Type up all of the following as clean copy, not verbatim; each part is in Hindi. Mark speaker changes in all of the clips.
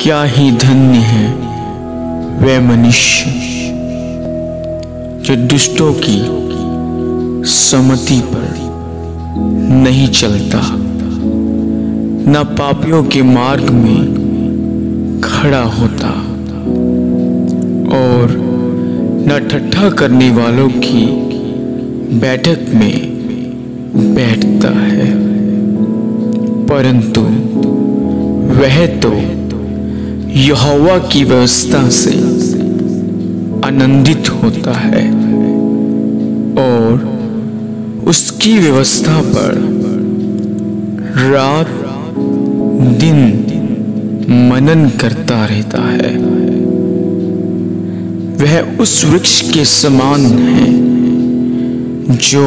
Speaker 1: क्या ही धन्य है वह मनुष्य जो दुष्टों की सम्मति पर नहीं चलता, न पापियों के मार्ग में खड़ा होता और न ठट्ठा करने वालों की बैठक में बैठता है, परंतु वह तो यहोवा की व्यवस्था से आनंदित होता है और उसकी व्यवस्था पर रात दिन मनन करता रहता है। वह उस वृक्ष के समान है जो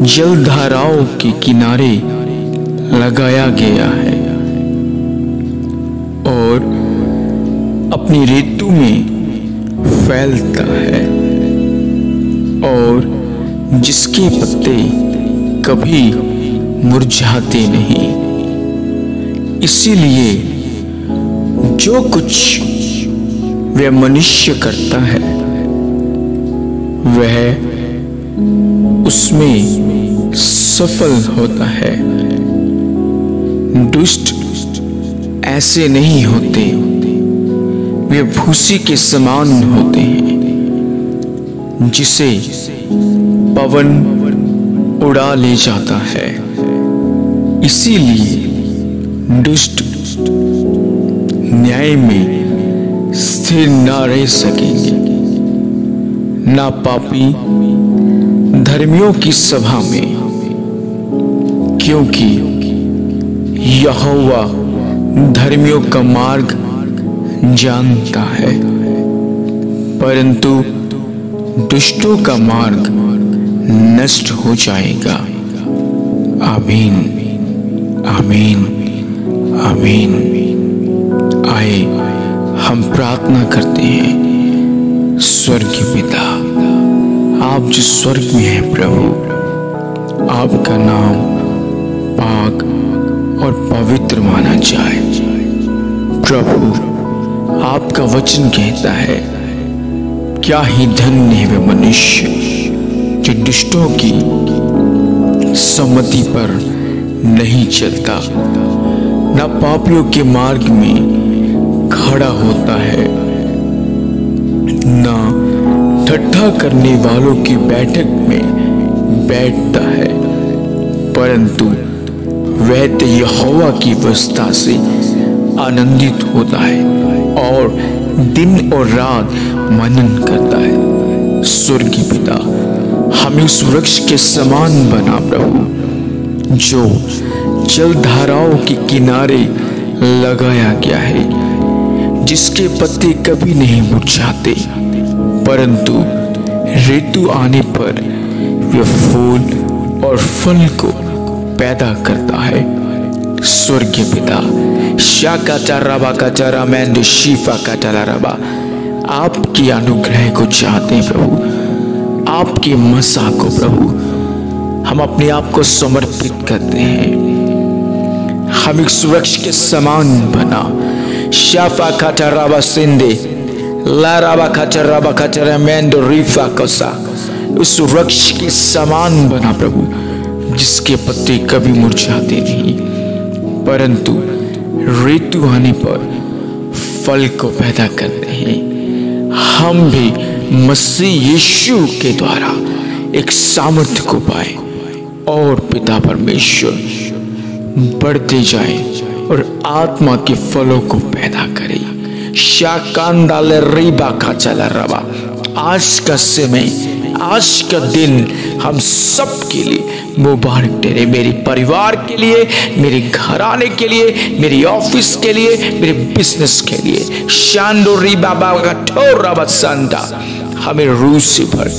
Speaker 1: जलधाराओं के किनारे लगाया गया है और अपनी ऋतु में फैलता है और जिसके पत्ते कभी मुरझाते नहीं। इसीलिए जो कुछ वह मनुष्य करता है वह उसमें सफल होता है। दुष्ट ऐसे नहीं होते, वे भूसी के समान होते हैं जिसे पवन उड़ा ले जाता है। इसीलिए दुष्ट न्याय में स्थिर न रह सकेंगे, ना पापी धर्मियों की सभा में, क्योंकि यहोवा धर्मियों का मार्ग जानता है, परंतु दुष्टों का मार्ग नष्ट हो जाएगा। आमीन, आमीन, आमीन। आए हम प्रार्थना करते हैं। स्वर्गीय पिता, आप जो स्वर्ग में हैं प्रभु, आपका नाम पाक और पवित्र माना जाए। प्रभु, आपका वचन कहता है, क्या ही धन्य है वह मनुष्य जो दुष्टों की सम्मति पर नहीं चलता, न पापियों के मार्ग में खड़ा होता है, न ठट्ठा करने वालों की बैठक में बैठता है, परंतु वह तो यहोवा की व्यवस्था से आनंदित होता है और दिन और रात मनन करता है। स्वर्गीय पिता, हमें उस वृक्ष के समान बना प्रभु जो जलधाराओं के किनारे लगाया गया है, जिसके पत्ते कभी नहीं मुरझाते, परंतु ऋतु आने पर वह फूल और फल को पैदा करता है। स्वर्गीय पिता, शाका चाराबा का चारा मैंड शीफा का चारा रबा, आपकी अनुग्रह को चाहते हैं प्रभु, आपकी मसा को प्रभु हम अपने आप को समर्पित करते हैं। हम एक वृक्ष के समान बना, शाफा का चाराबा सिंदे लाराबा का चाराबा का चारा मैंड रीफा कोसा, उस वृक्ष के समान बना प्रभु जिसके पत्ते कभी मुरझाते नहीं, परंतु ऋतु आने पर फल को पैदा करते हैं। हम भी मसीह यीशु के द्वारा एक सामर्थ्य को पाए और पिता परमेश्वर बढ़ते जाए और आत्मा के फलों को पैदा करे। शाकांदाल रीबा का चला रवा, आज का समय, आज का दिन हम सब के लिए मुबारक तेरे, मेरे परिवार के लिए, मेरे घराने के लिए, मेरी ऑफिस के लिए, मेरे बिजनेस के लिए। शांडोरी बाबा का ठोरा बसंता, हमें रूह से भर,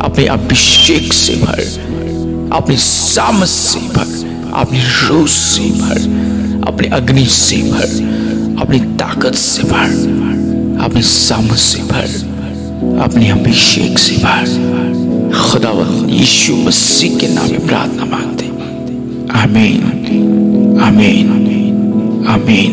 Speaker 1: अपने अभिषेक से भर, अपनी सामर्थ से भर, अपनी रूह से भर, अपने अग्नि से भर, अपनी ताकत से भर, अपनी सामर्थ से भर, अपने अभिषेक से भर। खुदावंद यीशु मसीह के नाम में प्रार्थना मांगते, आमीन, आमीन, आमीन।